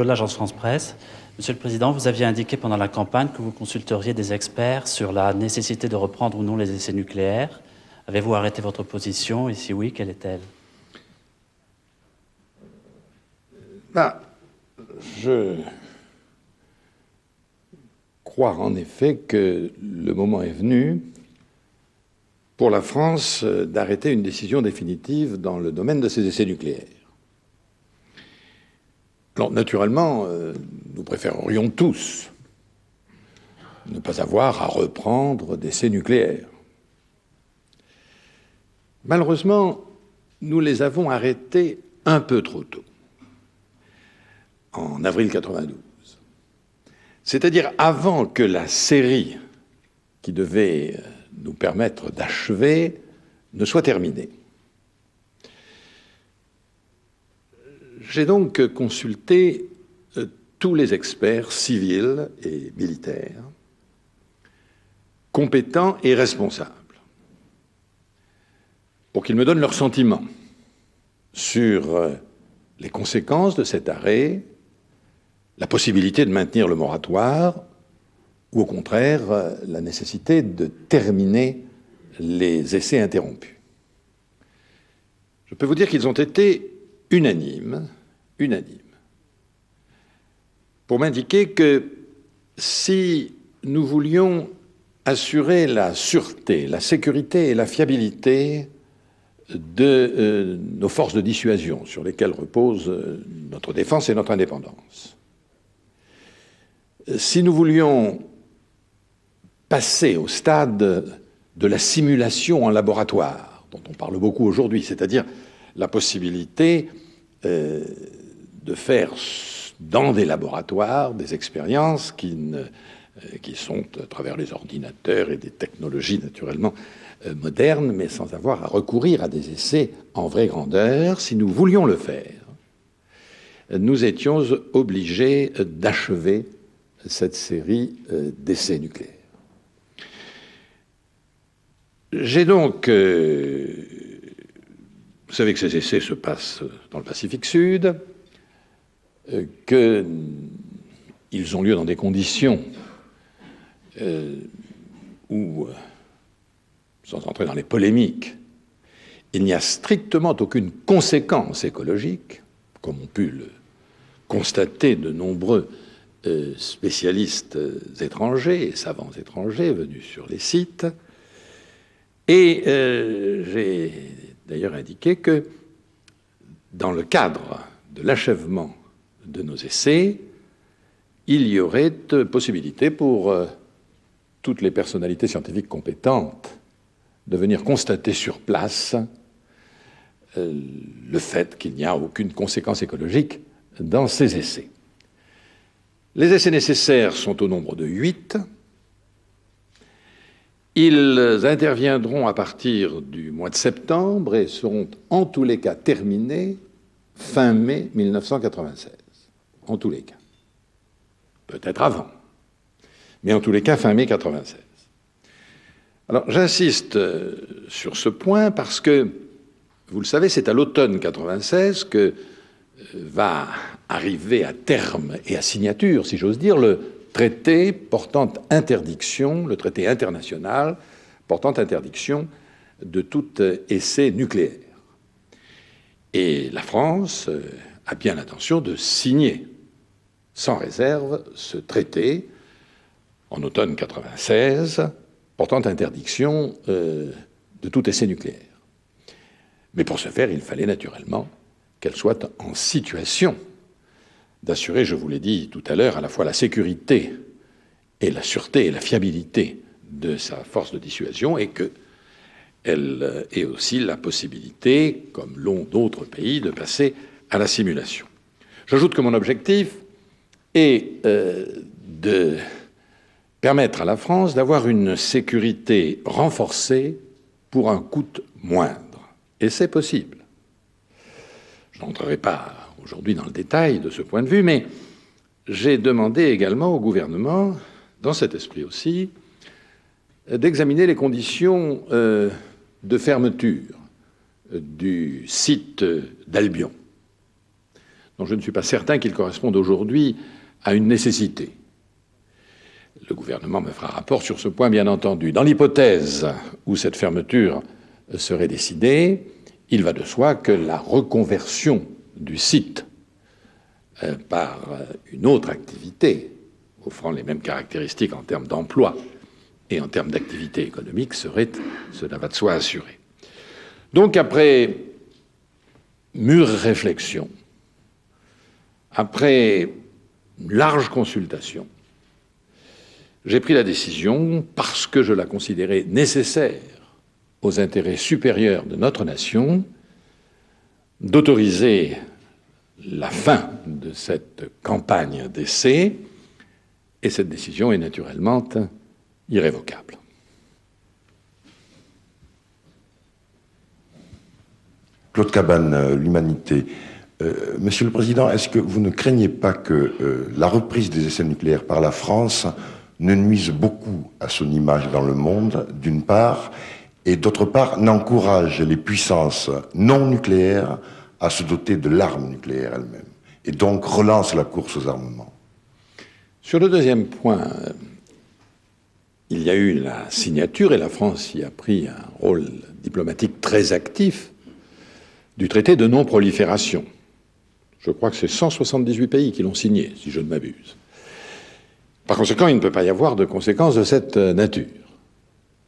Alliot de l'agence France-Presse. Monsieur le Président, vous aviez indiqué pendant la campagne que vous consulteriez des experts sur la nécessité de reprendre ou non les essais nucléaires. Avez-vous arrêté votre position et si oui, quelle est-elle? Je crois en effet que le moment est venu pour la France d'arrêter une décision définitive dans le domaine de ses essais nucléaires. Alors, naturellement, nous préférerions tous ne pas avoir à reprendre d'essais nucléaires. Malheureusement, nous les avons arrêtés un peu trop tôt, en avril 92. C'est-à-dire avant que la série qui devait nous permettre d'achever ne soit terminée. J'ai donc consulté tous les experts civils et militaires, compétents et responsables, pour qu'ils me donnent leurs sentiments sur les conséquences de cet arrêt, la possibilité de maintenir le moratoire, ou au contraire, la nécessité de terminer les essais interrompus. Je peux vous dire qu'ils ont été unanimes, pour m'indiquer que si nous voulions assurer la sûreté, la sécurité et la fiabilité de nos forces de dissuasion sur lesquelles repose notre défense et notre indépendance, si nous voulions passer au stade de la simulation en laboratoire, dont on parle beaucoup aujourd'hui, c'est-à-dire la possibilité de faire dans des laboratoires des expériences qui sont à travers les ordinateurs et des technologies naturellement modernes, mais sans avoir à recourir à des essais en vraie grandeur. Si nous voulions le faire, nous étions obligés d'achever cette série d'essais nucléaires. J'ai donc... vous savez que ces essais se passent dans le Pacifique Sud, qu'ils ont lieu dans des conditions où, sans entrer dans les polémiques, il n'y a strictement aucune conséquence écologique, comme ont pu le constater de nombreux spécialistes étrangers et savants étrangers venus sur les sites. Et j'ai d'ailleurs indiqué que dans le cadre de l'achèvement de nos essais, il y aurait possibilité pour toutes les personnalités scientifiques compétentes de venir constater sur place le fait qu'il n'y a aucune conséquence écologique dans ces essais. Les essais nécessaires sont au nombre de 8. Ils interviendront à partir du mois de septembre et seront en tous les cas terminés fin mai 1996. En tous les cas. Peut-être avant. Mais en tous les cas, fin mai 1996. Alors, j'insiste sur ce point parce que, vous le savez, c'est à l'automne 1996 que va arriver à terme et à signature, si j'ose dire, le traité portant interdiction, le traité international portant interdiction de tout essai nucléaire. Et la France a bien l'intention de signer sans réserve ce traité en automne 1996 portant interdiction de tout essai nucléaire. Mais pour ce faire, il fallait naturellement qu'elle soit en situation d'assurer, je vous l'ai dit tout à l'heure, à la fois la sécurité et la sûreté et la fiabilité de sa force de dissuasion et qu'elle ait aussi la possibilité, comme l'ont d'autres pays, de passer à la simulation. J'ajoute que mon objectif est de permettre à la France d'avoir une sécurité renforcée pour un coût moindre. Et c'est possible. Je n'entrerai pas aujourd'hui dans le détail de ce point de vue, mais j'ai demandé également au gouvernement, dans cet esprit aussi, d'examiner les conditions de fermeture du site d'Albion. dont je ne suis pas certain qu'ils correspondent aujourd'hui à une nécessité. Le gouvernement me fera rapport sur ce point, bien entendu. Dans l'hypothèse où cette fermeture serait décidée, il va de soi que la reconversion du site par une autre activité, offrant les mêmes caractéristiques en termes d'emploi et en termes d'activité économique, cela va de soi assuré. Donc, après mûre réflexion, après une large consultation, j'ai pris la décision, parce que je la considérais nécessaire aux intérêts supérieurs de notre nation, d'autoriser la fin de cette campagne d'essai, et cette décision est naturellement irrévocable. Claude Cabane, l'Humanité. Monsieur le Président, est-ce que vous ne craignez pas que la reprise des essais nucléaires par la France ne nuise beaucoup à son image dans le monde, d'une part, et d'autre part, n'encourage les puissances non nucléaires à se doter de l'arme nucléaire elle-même, et donc relance la course aux armements? Sur le deuxième point, il y a eu la signature, et la France y a pris un rôle diplomatique très actif, du traité de non-prolifération. Je crois que c'est 178 pays qui l'ont signé, si je ne m'abuse. Par conséquent, il ne peut pas y avoir de conséquences de cette nature.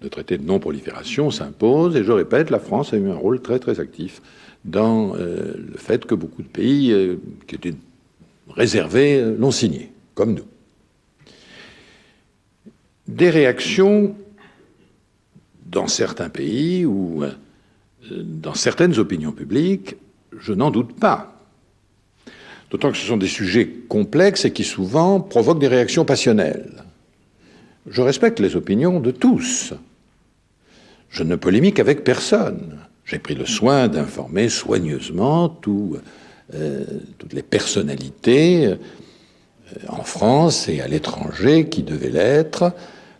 Le traité de non-prolifération s'impose, et je répète, la France a eu un rôle très très actif dans le fait que beaucoup de pays qui étaient réservés l'ont signé, comme nous. Des réactions dans certains pays ou dans certaines opinions publiques, je n'en doute pas. D'autant que ce sont des sujets complexes et qui souvent provoquent des réactions passionnelles. Je respecte les opinions de tous. Je ne polémique avec personne. J'ai pris le soin d'informer soigneusement toutes les personnalités en France et à l'étranger qui devaient l'être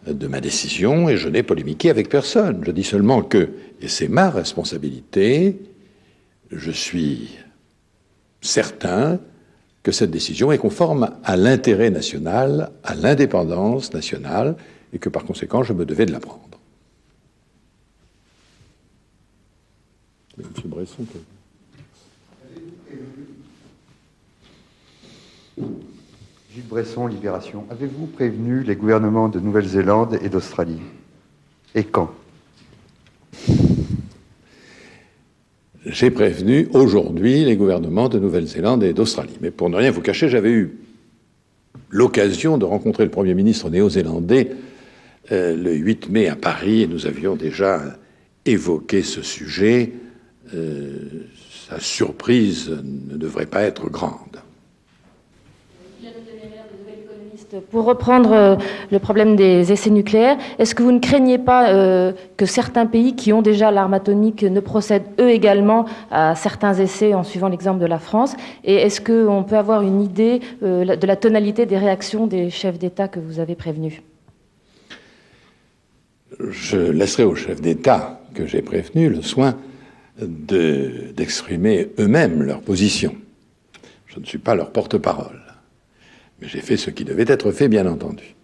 de ma décision, et je n'ai polémiqué avec personne. Je dis seulement que, et c'est ma responsabilité, je suis certain que cette décision est conforme à l'intérêt national, à l'indépendance nationale, et que par conséquent, je me devais de la prendre. Monsieur Bresson. Gilles Bresson, Libération. Avez-vous prévenu les gouvernements de Nouvelle-Zélande et d'Australie? Et quand? J'ai prévenu aujourd'hui les gouvernements de Nouvelle-Zélande et d'Australie. Mais pour ne rien vous cacher, j'avais eu l'occasion de rencontrer le Premier ministre néo-zélandais le 8 mai à Paris, et nous avions déjà évoqué ce sujet. Sa surprise ne devrait pas être grande. Pour reprendre le problème des essais nucléaires, est-ce que vous ne craignez pas que certains pays qui ont déjà l'arme atomique ne procèdent eux également à certains essais, en suivant l'exemple de la France? Et est-ce qu'on peut avoir une idée de la tonalité des réactions des chefs d'État que vous avez prévenus? Je laisserai aux chefs d'État que j'ai prévenus le soin d'exprimer eux-mêmes leur position. Je ne suis pas leur porte-parole. Mais j'ai fait ce qui devait être fait, bien entendu.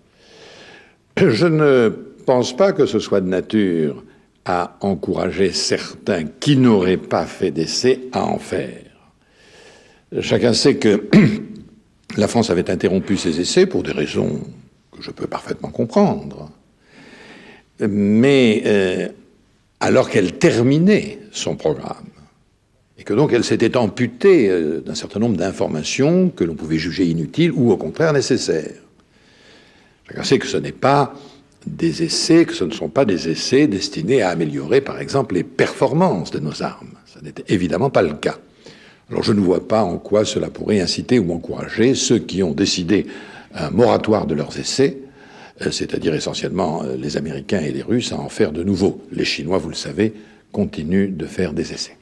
Je ne pense pas que ce soit de nature à encourager certains qui n'auraient pas fait d'essai à en faire. Chacun sait que la France avait interrompu ses essais pour des raisons que je peux parfaitement comprendre. Mais alors qu'elle terminait son programme, et que donc elle s'était amputée d'un certain nombre d'informations que l'on pouvait juger inutiles ou au contraire nécessaires. Chacun sait que ce n'est pas des essais, que ce ne sont pas des essais destinés à améliorer, par exemple, les performances de nos armes. Ça n'était évidemment pas le cas. Alors je ne vois pas en quoi cela pourrait inciter ou encourager ceux qui ont décidé un moratoire de leurs essais, c'est-à-dire essentiellement les Américains et les Russes, à en faire de nouveaux. Les Chinois, vous le savez, continuent de faire des essais.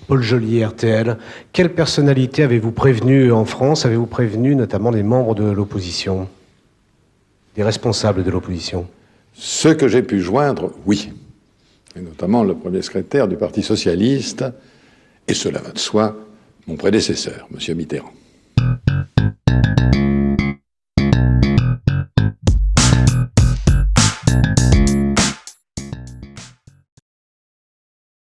Paul Joly, RTL. Quelle personnalité avez-vous prévenu en France? Avez-vous prévenu notamment des membres de l'opposition, des responsables de l'opposition? Ceux que j'ai pu joindre, oui. Et notamment le premier secrétaire du Parti socialiste, Et cela va de soi, mon prédécesseur, M. Mitterrand.